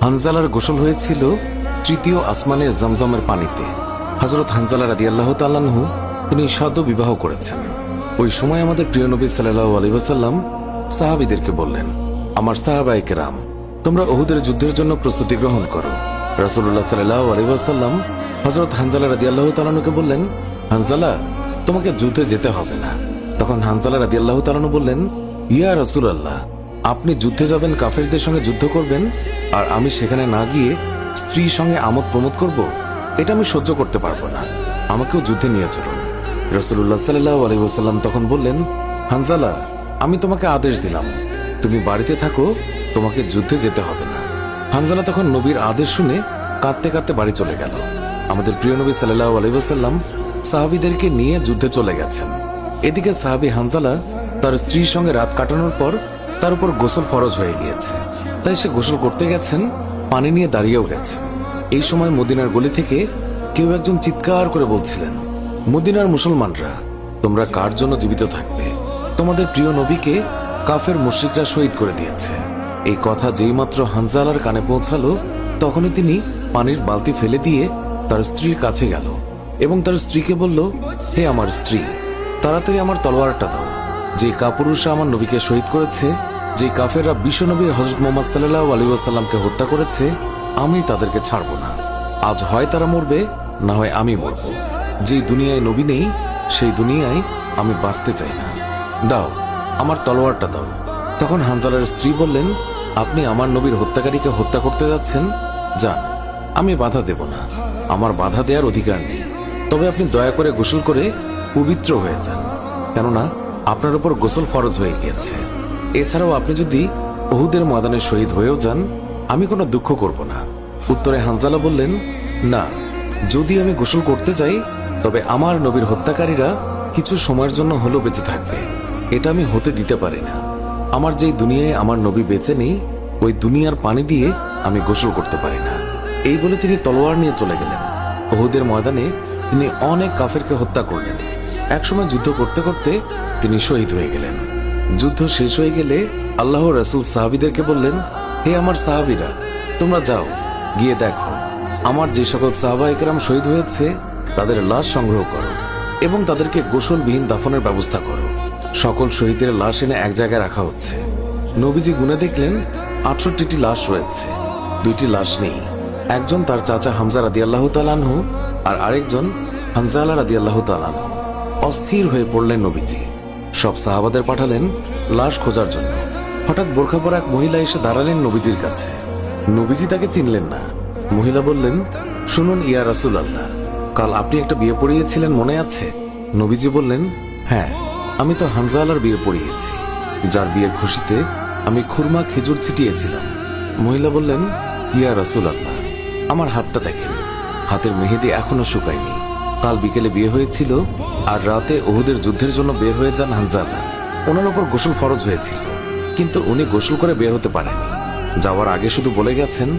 হানজালার গোসল হয়েছিল তৃতীয় আসমানে জমজমের পানিতে। হযরত হানজালা রাদিয়াল্লাহু তাআলা আনহু তিনি সদ্য বিবাহ করেছেন। ওই সময় আমাদের প্রিয় নবী সাল্লাল্লাহু আলাইহি ওয়াসাল্লাম সাহাবীদেরকে বললেন, আমার সাহাবায়ে কেরাম, তোমরা উহুদের যুদ্ধের জন্য প্রস্তুতি গ্রহণ করো। রাসূলুল্লাহ সাল্লাল্লাহু আলাইহি ওয়াসাল্লাম হযরত হানজালা রাদিয়াল্লাহু তাআলা আনহুকে বললেন, হানজালা, তোমাকে যুদ্ধে যেতে হবে না। তখন হানজালা রাদিয়াল্লাহু তাআলা আনহু বললেন, ইয়া রাসূলুল্লাহ, আপনি যুদ্ধে যাবেন, কাফেরদের সঙ্গে যুদ্ধ করবেন, আর আমি সেখানে না গিয়ে স্ত্রীর সঙ্গে আমোদ প্রমোদ করব? এটা আমি সহ্য করতে পারবো না, আমাকেও যুদ্ধে নিয়ে চলুন। রাসূলুল্লাহ সাল্লাল্লাহু আলাইহি ওয়াসাল্লাম তখন বললেন, হানজালা, আমি তোমাকে আদেশ দিলাম, তুমি বাড়িতে থাকো, তোমাকে যুদ্ধে যেতে হবে না। হানজালা তখন নবীর আদেশ শুনে কাঁদতে কাঁদতে বাড়ি চলে গেল। আমাদের প্রিয় নবী সাল্লাল্লাহু আলাইহি ওয়াসাল্লাম সাহাবীদেরকে নিয়ে যুদ্ধে চলে গেছেন। এদিকে সাহাবী হানজালা তার স্ত্রীর সঙ্গে রাত কাটানোর পর তার উপর গোসল ফরজ হয়ে গিয়েছে, তাই সে গোসল করতে গেছেন, পানি নিয়ে দাঁড়িয়েও গেছেন। এই সময় মদিনার গলি থেকে কেউ একজন চিৎকার করে বলছিলেন, মদিনার মুসলমানরা, তোমরা কার জন্য জীবিত থাকবে? তোমাদের প্রিয় নবীকে কাফের মুশরিকরা শহীদ করে দিয়েছে। এই কথা যেই মাত্র হানজালার কানে পৌঁছালো, তখনই তিনি পানির বালতি ফেলে দিয়ে তার স্ত্রীর কাছে গেল এবং তার স্ত্রীকে বলল, হে আমার স্ত্রী, তাড়াতাড়ি আমার তলোয়ারটা দাও। যে কাপুরুষরা আমার নবীকে শহীদ করেছে, যে কাফেররা বিশ্বনবী হযরত মুহাম্মদ সাল্লাল্লাহু আলাইহি ওয়াসাল্লামকে হত্যা করেছে, আমি তাদেরকে ছাড়ব না। আজ হয় তারা মরবে, না হয় আমি মরব। যে দুনিয়ায় নবী নেই, সেই দুনিয়ায় আমি বাঁচতে চাই না। দাও, আমার তলোয়ারটা দাও। তখন হানজালার স্ত্রী বললেন, আপনি আমার নবীর হত্যাকারীকে হত্যা করতে যাচ্ছেন? যান, আমি বাধা দেব না, আমার বাধা দেওয়ার অধিকার নেই। তবে আপনি দয়া করে গোসল করে পবিত্র হয়ে যান, কেননা আপনার উপর গোসল ফরজ হয়ে গিয়েছে। এছাড়াও আপনি যদি উহুদের ময়দানে শহীদ হয়েও যান, আমি কোনো দুঃখ করব না। উত্তরে হানজালা বললেন, না, যদি আমি গোসল করতে চাই, তবে আমার নবীর হত্যাকারীরা কিছু সময়ের জন্য হলেও বেঁচে থাকবে, এটা আমি হতে দিতে পারি না। আমার যেই দুনিয়ায় আমার নবী বেঁচে নেই, ওই দুনিয়ার পানি দিয়ে আমি গোসল করতে পারি না। এই বলে তিনি তলোয়ার নিয়ে চলে গেলেন। উহুদের ময়দানে তিনি অনেক কাফেরকে হত্যা করলেন। একসময় যুদ্ধ করতে করতে তিনি শহীদ হয়ে গেলেন। যুদ্ধ শেষ হয়ে গেলে আল্লাহ রাসূল সাহাবীদেরকে বললেন, হে আমার সাহাবীরা, তোমরা যাও, গিয়ে দেখো আমার যে সকল সাহাবায়ে কেরাম শহীদ হয়েছে তাদের লাশ সংগ্রহ করো এবং তাদেরকে গোসলবিহীন দাফনের ব্যবস্থা করো। সকল শহীদের লাশ এনে এক জায়গায় রাখা হচ্ছে। নবীজি গুনে দেখলেন ৬৮টি লাশ রয়েছে, ২টি লাশ নেই। একজন তার চাচা হামজা রাদিয়াল্লাহু তাআলা আনহু, আর আরেকজন হানজালা রাদিয়াল্লাহু তাআলা আনহু। অস্থির হয়ে পড়লেন নবীজি। সব সাহাবাদের পাঠালেন লাশ খোঁজার জন্য। হঠাৎ বোরখা পরা এক মহিলা এসে দাঁড়ালেন নবীজির কাছে। নবীজি তাকে চিনলেন না। মহিলা বললেন, শুনুন ইয়া রাসূলুল্লাহ, কাল আপনি একটা বিয়ে পড়িয়েছিলেন, মনে আছে? নবীজি বললেন, হ্যাঁ, আমি তো হানজালার বিয়ে পড়িয়েছি, যার বিয়ের খুশিতে আমি খুরমা খেজুর ছিটিয়েছিলাম। মহিলা বললেন, ইয়া রাসূলুল্লাহ, আমার হাতটা দেখেন, হাতের মেহেদি এখনো শুকায়নি। কাল বিকেলে বিয়ে হয়েছিল, আর রাতে উহুদের যুদ্ধের জন্য বের হয়ে যান হানজালা। ওনার উপর গোসল ফরজ হয়েছিল, কিন্তু উনি গোসল করে বের হতে পারেননি। যাওয়ার আগে শুধু বলে গেছেন,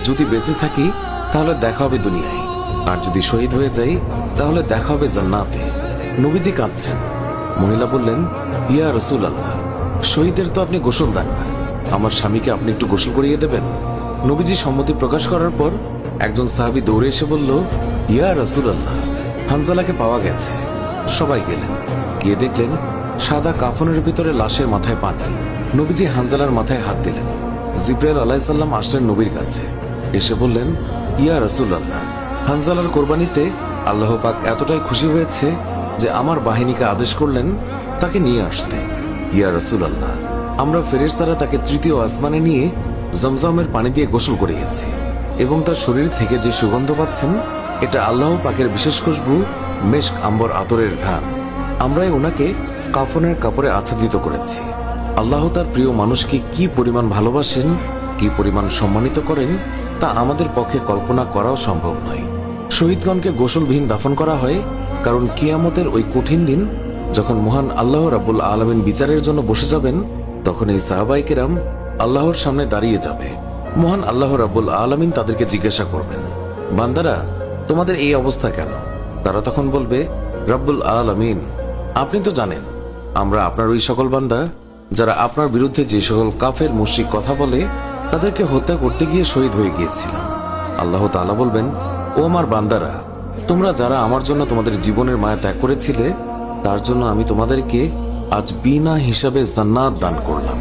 যদি বেঁচে থাকি তাহলে দেখা হবে দুনিয়ায়, আর যদি শহীদ হয়ে যাই তাহলে দেখা হবে জান্নাতে। নবীজি কাঁদছেন। মহিলা বললেন, ইয়া রাসূলুল্লাহ, শহীদের তো আপনি গোসল দেন না, আমার স্বামীকে আপনি একটু গোসল করিয়ে দেবেন। নবীজি সম্মতি প্রকাশ করার পর একজন সাহাবী দৌড়ে এসে বলল, ইয়া রাসূলুল্লাহ, হানজালাকে পাওয়া গেছে। সবাই গেলেন, গিয়ে দেখলেন সাদা কাফনের ভিতরে লাশের মাথায় পানি। নবীজি হানজালার মাথায় হাত দিলেন। জিবরাইল আলাইহিস সালাম আসলেন নবীর কাছে, এসে বললেন, ইয়া রাসূলুল্লাহ, হানজালার কোরবানিতে আল্লাহ পাক এতটাই খুশি হয়েছে যে আমার বাহিনীকে আদেশ করলেন তাকে নিয়ে আসতে। ইয়া রাসূলুল্লাহ, আমরা ফেরেশতারা তাকে তৃতীয় আসমানে নিয়ে জমজমের পানি দিয়ে গোসল করিয়েছি এবং তার শরীর থেকে যে সুগন্ধ পাচ্ছেন, এটা আল্লাহ পাকের বিশেষ খুশবু, মেশক আম্বর আতরের ঘ্রাণ। আমরাই ওনাকে কাফনের কাপড়ে আচ্ছাদিত করেছি। আল্লাহ তার প্রিয় মানুষকে কি পরিমাণ ভালোবাসেন, কি পরিমাণ সম্মানিত করেন, তা আমাদের পক্ষে কল্পনা করাও সম্ভব নয়। শহীদগণকে গোসলবিহীন দাফন করা হয় কারণ কিয়ামতের ওই কঠিন দিন যখন মহান আল্লাহ রাব্বুল আলামিন বিচারের জন্য বসে যাবেন, তখন এই সাহাবায়ে কেরাম আল্লাহর সামনে দাঁড়িয়ে যাবে। মহান আল্লাহ রাব্বুল আলামিন তাদেরকে জিজ্ঞাসা করবেন, বান্দারা, তোমাদের এই অবস্থা কেন? তারা তখন বলবে, রাব্বুল আলামিন, আপনি তো জানেন আমরা আপনার ওই সকল বান্দা যারা আপনার বিরুদ্ধে যে সকল কাফের মুশরিক কথা বলে তাদেরকে হত্যা করতে গিয়ে শহীদ হয়ে গিয়েছিলাম। আল্লাহ তাআলা বলবেন, ও আমার বান্দারা, তোমরা যারা আমার জন্য তোমাদের জীবনের মায়া ত্যাগ করেছিলে, তার জন্য আমি তোমাদেরকে আজ বিনা হিসাবে জান্নাত দান করলাম।